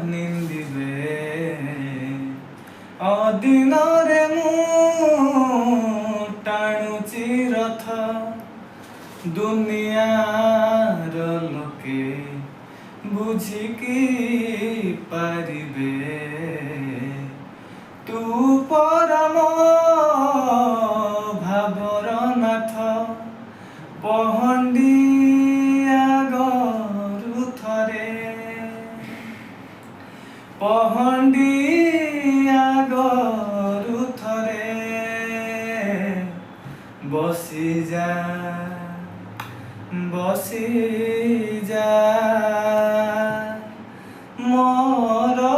ନିନ୍ଦିବେ ଅଦିନରେ ମୁଁ ଟାଣୁଛି ରଥ ଦୁନିଆର ଲୋକେ ବୁଝିକି ପାରିବେ ତୁ ପରମ ଭାବର ନାଥ ପହଣ୍ଡି ଆଗରୁ ଥରେ ପହଣ୍ଡି ଆଗରୁ ଥରେ ବସିଯା ବସିଯା ମୋର